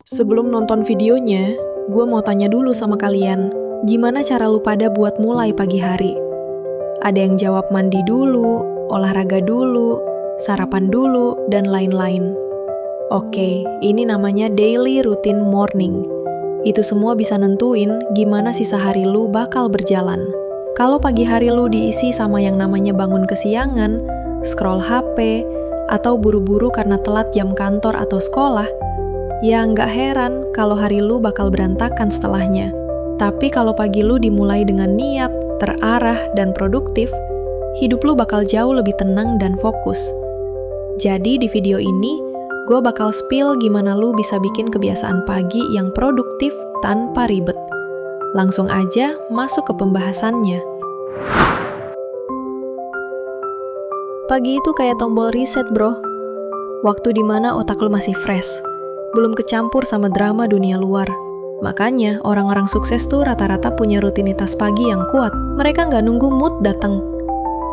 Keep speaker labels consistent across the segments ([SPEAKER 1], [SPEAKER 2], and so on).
[SPEAKER 1] Sebelum nonton videonya, gue mau tanya dulu sama kalian, gimana cara lu pada buat mulai pagi hari? Ada yang jawab mandi dulu, olahraga dulu, sarapan dulu, dan lain-lain. Oke, ini namanya daily routine morning. Itu semua bisa nentuin gimana sisa hari lu bakal berjalan. Kalau pagi hari lu diisi sama yang namanya bangun kesiangan, scroll HP, atau buru-buru karena telat jam kantor atau sekolah, ya nggak heran kalau hari lu bakal berantakan setelahnya. Tapi kalau pagi lu dimulai dengan niat, terarah, dan produktif, hidup lu bakal jauh lebih tenang dan fokus. Jadi di video ini, gue bakal spill gimana lu bisa bikin kebiasaan pagi yang produktif tanpa ribet. Langsung aja masuk ke pembahasannya. Pagi itu kayak tombol reset, bro. Waktu dimana otak lu masih fresh, belum kecampur sama drama dunia luar. Makanya orang-orang sukses tuh rata-rata punya rutinitas pagi yang kuat. Mereka nggak nunggu mood datang.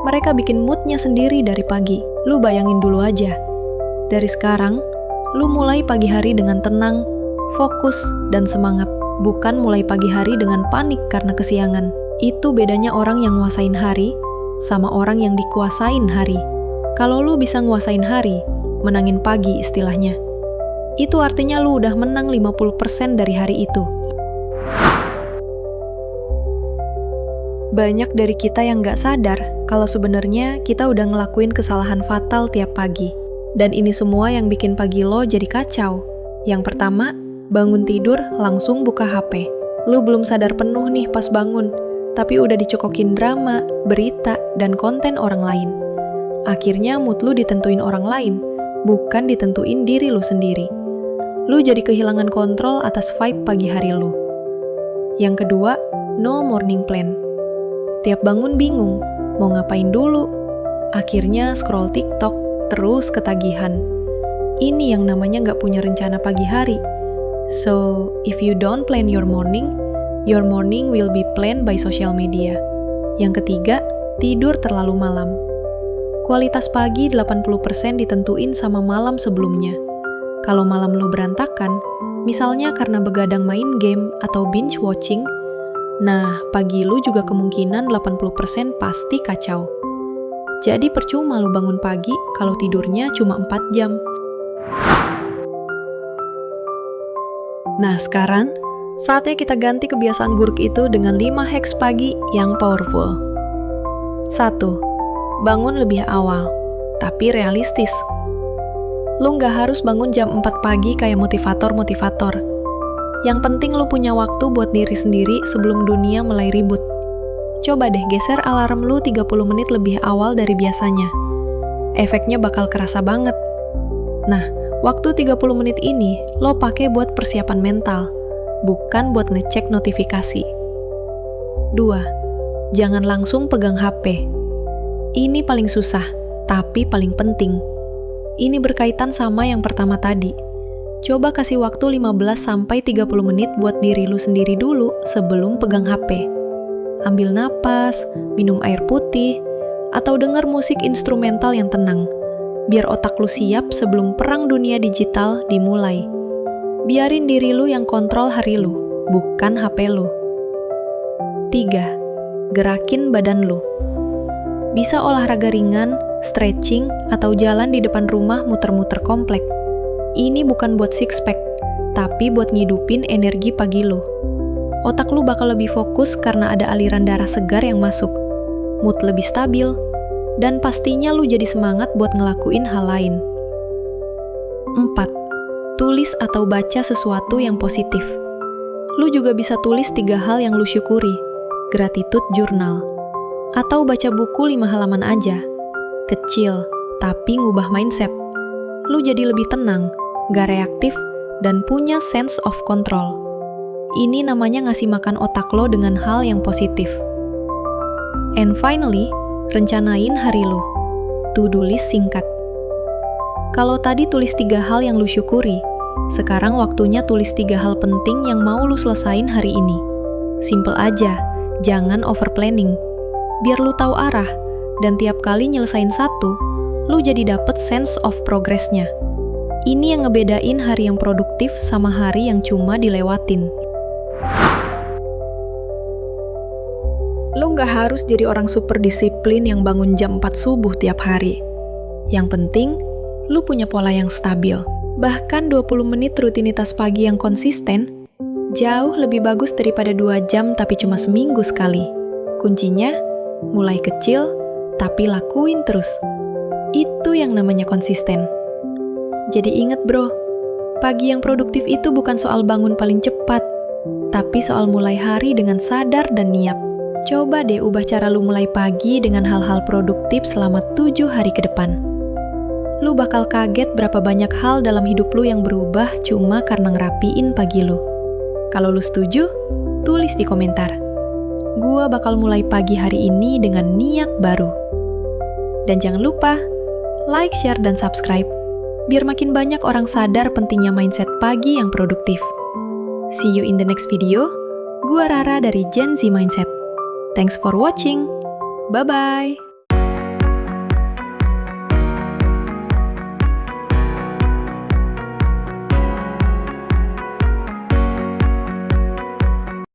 [SPEAKER 1] Mereka bikin moodnya sendiri dari pagi. Lu bayangin dulu aja. Dari sekarang, lu mulai pagi hari dengan tenang, fokus, dan semangat. Bukan mulai pagi hari dengan panik karena kesiangan. Itu bedanya orang yang nguasain hari sama orang yang dikuasain hari. Kalau lu bisa nguasain hari, menangin pagi istilahnya, itu artinya lu udah menang 50% dari hari itu. Banyak dari kita yang gak sadar kalau sebenarnya kita udah ngelakuin kesalahan fatal tiap pagi. Dan ini semua yang bikin pagi lo jadi kacau. Yang pertama, bangun tidur langsung buka HP. Lu belum sadar penuh nih pas bangun, tapi udah dicokokin drama, berita, dan konten orang lain. Akhirnya mood lu ditentuin orang lain, bukan ditentuin diri lu sendiri. Lu jadi kehilangan kontrol atas vibe pagi hari lu. Yang kedua, no morning plan. Tiap bangun bingung, mau ngapain dulu. Akhirnya scroll TikTok, terus ketagihan. Ini yang namanya gak punya rencana pagi hari. So, if you don't plan your morning will be planned by social media. Yang ketiga, tidur terlalu malam. Kualitas pagi 80% ditentuin sama malam sebelumnya. Kalau malam lu berantakan, misalnya karena begadang main game atau binge watching, nah pagi lu juga kemungkinan 80% pasti kacau. Jadi percuma lu bangun pagi kalau tidurnya cuma 4 jam. Nah sekarang, saatnya kita ganti kebiasaan buruk itu dengan 5 hacks pagi yang powerful. 1. Bangun lebih awal, tapi realistis. Lu nggak harus bangun jam 4 pagi kayak motivator-motivator. Yang penting lu punya waktu buat diri sendiri sebelum dunia mulai ribut. Coba deh geser alarm lu 30 menit lebih awal dari biasanya. Efeknya bakal kerasa banget. Nah, waktu 30 menit ini lo pakai buat persiapan mental, bukan buat ngecek notifikasi. 2. Jangan langsung pegang HP. Ini paling susah, tapi paling penting. Ini berkaitan sama yang pertama tadi. Coba kasih waktu 15-30 menit buat diri lu sendiri dulu sebelum pegang HP. Ambil napas, minum air putih, atau denger musik instrumental yang tenang. Biar otak lu siap sebelum perang dunia digital dimulai. Biarin diri lu yang kontrol hari lu, bukan HP lu. 3. Gerakin badan lu. Bisa olahraga ringan, stretching, atau jalan di depan rumah muter-muter komplek. Ini bukan buat six pack, tapi buat ngidupin energi pagi lu. Otak lu bakal lebih fokus karena ada aliran darah segar yang masuk, mood lebih stabil, dan pastinya lu jadi semangat buat ngelakuin hal lain. 4. Tulis atau baca sesuatu yang positif. Lu juga bisa tulis 3 hal yang lu syukuri, gratitude journal. Atau baca buku 5 halaman aja. Kecil, tapi ngubah mindset. Lu jadi lebih tenang, gak reaktif, dan punya sense of control. Ini namanya ngasih makan otak lo dengan hal yang positif. And finally, rencanain hari lu. To-do list singkat. Kalau tadi tulis 3 hal yang lu syukuri, sekarang waktunya tulis 3 hal penting yang mau lu selesain hari ini. Simple aja, jangan over planning. Biar lu tahu arah, dan tiap kali nyelesain satu, lu jadi dapet sense of progress-nya. Ini yang ngebedain hari yang produktif sama hari yang cuma dilewatin. Lo nggak harus jadi orang super disiplin yang bangun jam 4 subuh tiap hari. Yang penting, lo punya pola yang stabil. Bahkan 20 menit rutinitas pagi yang konsisten, jauh lebih bagus daripada 2 jam tapi cuma seminggu sekali. Kuncinya, mulai kecil, tapi lakuin terus. Itu yang namanya konsisten. Jadi inget bro, pagi yang produktif itu bukan soal bangun paling cepat, tapi soal mulai hari dengan sadar dan niat. Coba deh ubah cara lu mulai pagi dengan hal-hal produktif selama 7 hari ke depan. Lu bakal kaget berapa banyak hal dalam hidup lu yang berubah cuma karena ngerapiin pagi lu. Kalau lu setuju, tulis di komentar. Gua bakal mulai pagi hari ini dengan niat baru. Dan jangan lupa, like, share, dan subscribe, biar makin banyak orang sadar pentingnya mindset pagi yang produktif. See you in the next video. Gua Rara dari Gen Z Mindset. Thanks for watching. Bye-bye.